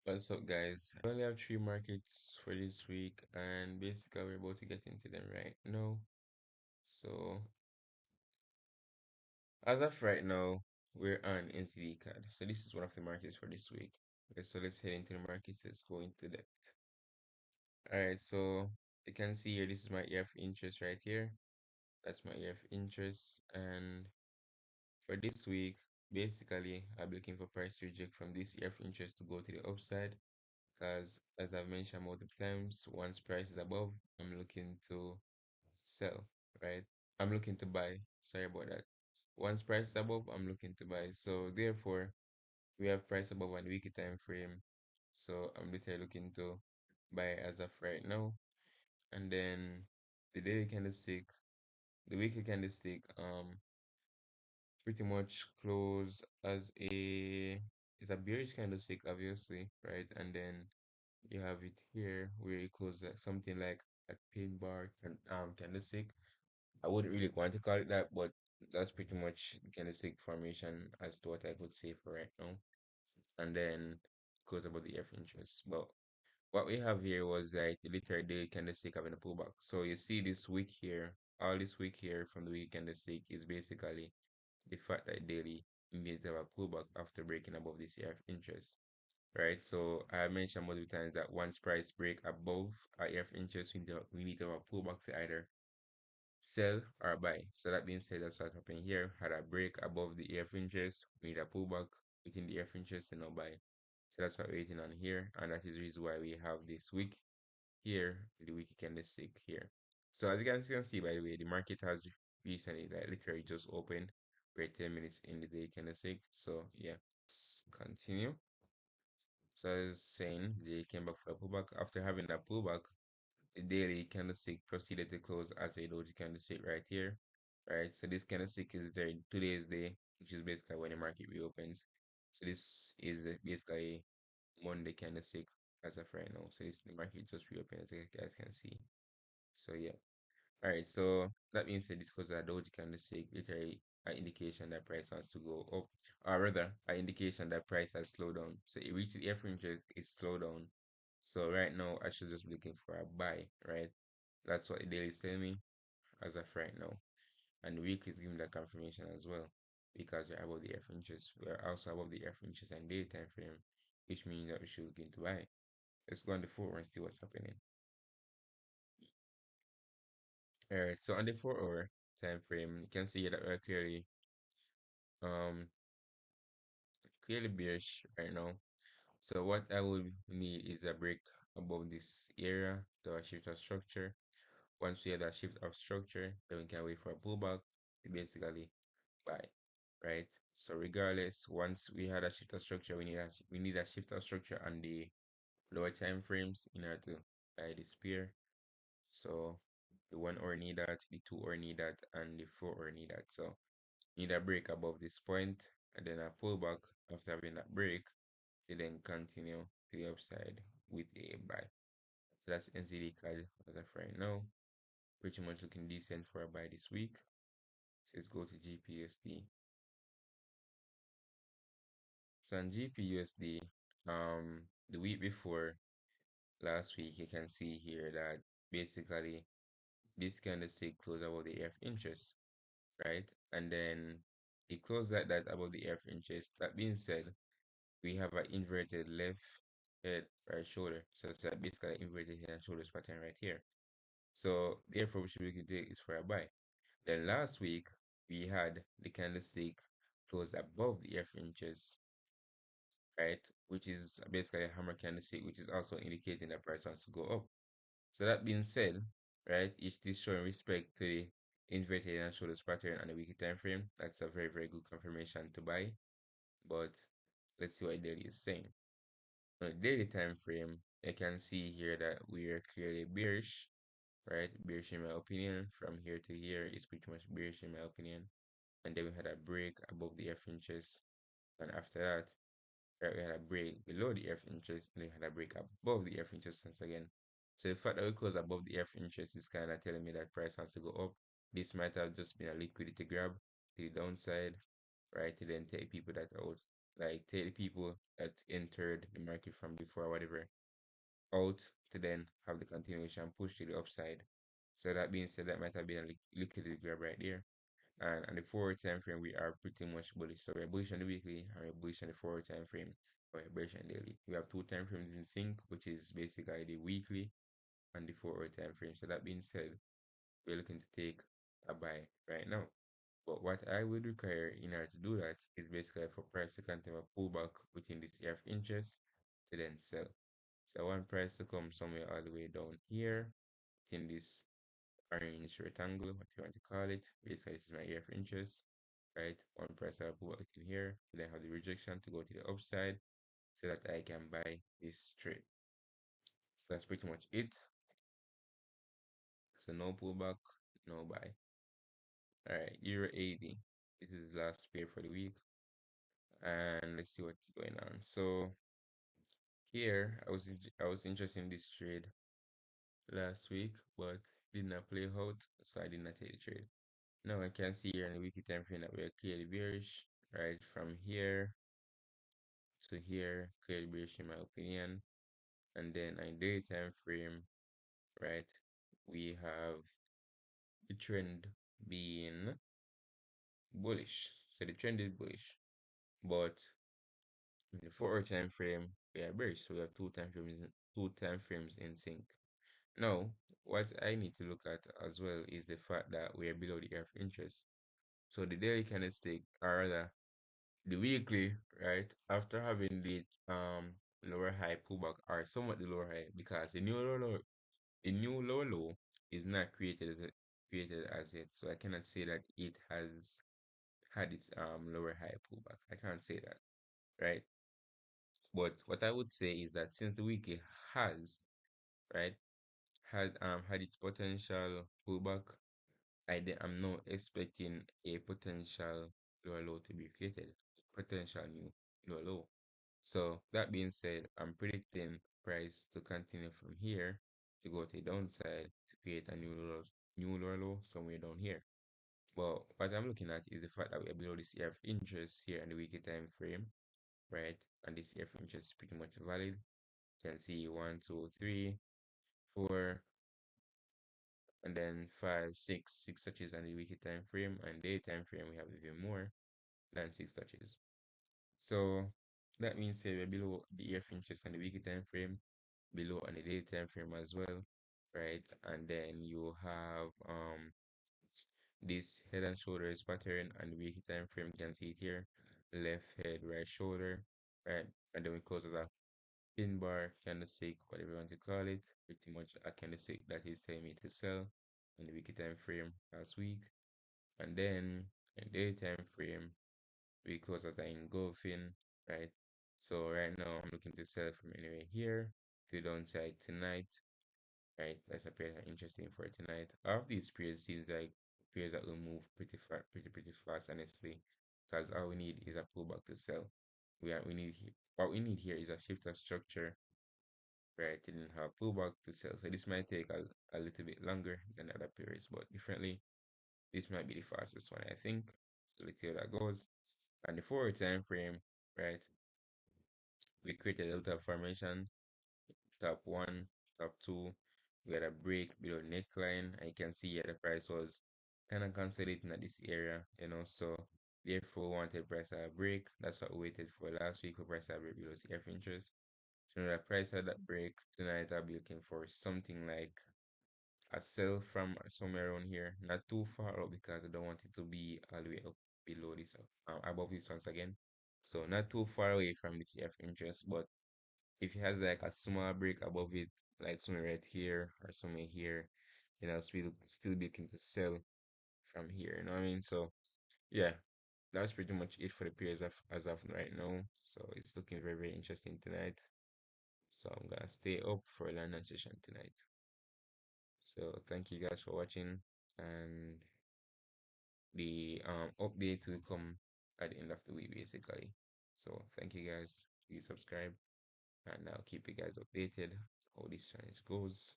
What's up, guys? I only have three markets for this week, and basically, we're about to get into them right now. So, as of right now, we're on NCD CAD. So, this is one of the markets for this week. Okay, so let's head into the markets. Let's go into depth. All right, so you can see here, this is my EF interest right here. That's my EF interest, and for this week, basically, I'm looking for price reject from this EF interest to go to the upside. Because as I've mentioned multiple times, once price is above, I'm looking to sell, right? I'm looking to buy. Sorry about that. Once price is above, I'm looking to buy. So therefore, we have price above on the weekly time frame. So I'm literally looking to buy as of right now. And then the daily candlestick, the weekly candlestick, pretty much close as a it's a bearish candlestick, obviously, right? And then you have it here where it closes like something like a pin bar candlestick. I wouldn't really want to call it that, but that's pretty much the candlestick formation as to what I could say for right now. And then goes about the F interest. But what we have here was like the literary daily candlestick having a pullback. So you see this week here, all this week here from the week candlestick is basically the fact that daily needs to have a pullback after breaking above this EF interest, right? So I mentioned multiple times that once price break above our EF interest, we need to have a pullback to either sell or buy. So that being said, that's what happened here. Had a break above the EF interest, we need a pullback within the EF interest and now buy. So that's what we're waiting on here, and that is the reason why we have this week here, the week candlestick here. So as you guys can see, by the way, the market has recently like literally just opened. We're 10 minutes in the day candlestick. So yeah, let's continue. So I was saying they came back for a pullback. After having that pullback, the daily candlestick proceeded to close as a doji candlestick right here. Right. So this candlestick is there today's day, which is basically when the market reopens. So this is basically Monday candlestick as of right now. So this the market just reopened as you guys can see. So yeah. All right, so that being said, this was a doji candlestick, literally an indication that price wants to go up, or rather, an indication that price has slowed down. So it reached the F interest, it's slowed down. So right now, I should just be looking for a buy, right? That's what the daily is telling me as of right now. And the week is giving that confirmation as well, because we're above the F interest. We're also above the F interest and daily time frame, which means that we should look into buy. Let's go on the 4 and see what's happening. Alright, so on the 4 hour time frame, you can see that we're um clearly bearish right now. So what I would need is a break above this area to a shift of structure. Once we have that shift of structure, then we can wait for a pullback to basically buy, right? So regardless, once we had a shift of structure, we need a shift of structure on the lower time frames in order to buy this pair. So the 1 hour need that, the 2 hour need that, and the 4 hour need that. So need a break above this point, and then a pullback after having that break to then continue to the upside with a buy. So that's NZD CAD as of right now. Pretty much looking decent for a buy this week. So let's go to GPUSD. So on GPUSD, the week before last week, you can see here that basically this candlestick closed above the EF interest, right? And then it closed like that above the EF interest. That being said, we have an inverted left head, right shoulder. So it's like basically an inverted head and shoulders pattern right here. So therefore, we should be take this for a buy. Then last week, we had the candlestick close above the F inches, right? Which is basically a hammer candlestick, which is also indicating that price wants to go up. So that being said, right, it is showing respect to the inverted head and shoulders pattern on the weekly time frame. That's a very, very good confirmation to buy. But let's see what daily is saying. On the daily time frame, I can see here that we are clearly bearish, right? Bearish in my opinion. From here to here is pretty much bearish in my opinion. And then we had a break above the F inches. And after that, right, we had a break below the F inches, and we had a break above the F inches once again. So the fact that we close above the F inches is kind of telling me that price has to go up. This might have just been a liquidity grab to the downside, right? To then take people that out like take the people that entered the market from before or whatever out to then have the continuation push to the upside. So that being said, that might have been a liquidity grab right there. And on the 4 hour time frame, we are pretty much bullish. So we're bullish on the weekly and we're bullish on the 4 hour time frame. Or we're bullish on daily. We have two time frames in sync, which is basically the weekly and the 4 hour time frame. So that being said, we're looking to take a buy right now. But what I would require in order to do that is basically for price to continue a pullback within this area of interest to then sell. So I want price to come somewhere all the way down here within this orange rectangle, what you want to call it. Basically, this is my area of interest, right? One price I'll put it in here, then have the rejection to go to the upside so that I can buy this trade. So that's pretty much it. So no pullback, no buy. All right, Euro AD. This is the last pair for the week, and let's see what's going on. So here, I was interested in this trade last week, but did not play out, so I did not take the trade. Now I can see here in the weekly time frame that we are clearly bearish, right? From here to here, clearly bearish in my opinion. And then on daily time frame, right, we have the trend being bullish. So the trend is bullish, but in the 4 hour time frame, we are bearish. So we have two time frames in sync. Now, what I need to look at as well is the fact that we are below the area of interest. So the daily candlestick, or rather the weekly, right, after having the lower high pullback or somewhat the lower high, because the new lower low is not created as yet. So I cannot say that it has had its lower high pullback. I can't say that, right? But what I would say is that since the weekly has, right, had its potential pullback, I'm not expecting a potential lower low to be created, potential new lower low. So that being said, I'm predicting price to continue from here to go to the downside to create a new lower low somewhere down here. But what I'm looking at is the fact that we are below this area of interest here in the weekly time frame, right? And this area of interest is pretty much valid. You can see one, two, three, four, and then five, six touches on the weekly time frame, and day time frame we have even more than 6 touches. So that means we're below the area of interest on the weekly time frame, below on the day time frame as well, right? And then you have this head and shoulders pattern on the weekly time frame. You can see it here, left head, right shoulder, right? And then we close with a pin bar, candlestick, whatever you want to call it. Pretty much a candlestick that is telling me to sell on the weekly time frame last week. And then in day time frame, we close at an engulfing, right? So right now I'm looking to sell from anywhere here to the downside tonight, right? That's a pair that interesting for tonight. All of these pairs seems like pairs that will move pretty fast, honestly, because all we need is a pullback to sell. We need what we need here is a shift of structure, right? To then have pullback to sell. So this might take a little bit longer than other periods, but differently, this might be the fastest one, I think. So let's see how that goes. And the 4 hour time frame, right? We created a little formation, top one, top two. We had a break below neckline. I can see here the price was kind of consolidating at this area, so therefore we wanted price at a break. That's what we waited for last week for price at a break below the F interest. So the price at that break tonight, I'll be looking for something like a sell from somewhere around here, not too far up because I don't want it to be all the way up below this, above this once again. So not too far away from this F interest, but if it has like a small break above it, like somewhere right here or somewhere here, I'll still be looking to sell from here. You know what I mean? So yeah, that's pretty much it for the pairs as of right now. So it's looking very interesting tonight. So I'm gonna stay up for a London session tonight. So thank you guys for watching, and the update will come at the end of the week basically. So thank you guys. Please subscribe, and I'll keep you guys updated how this challenge goes.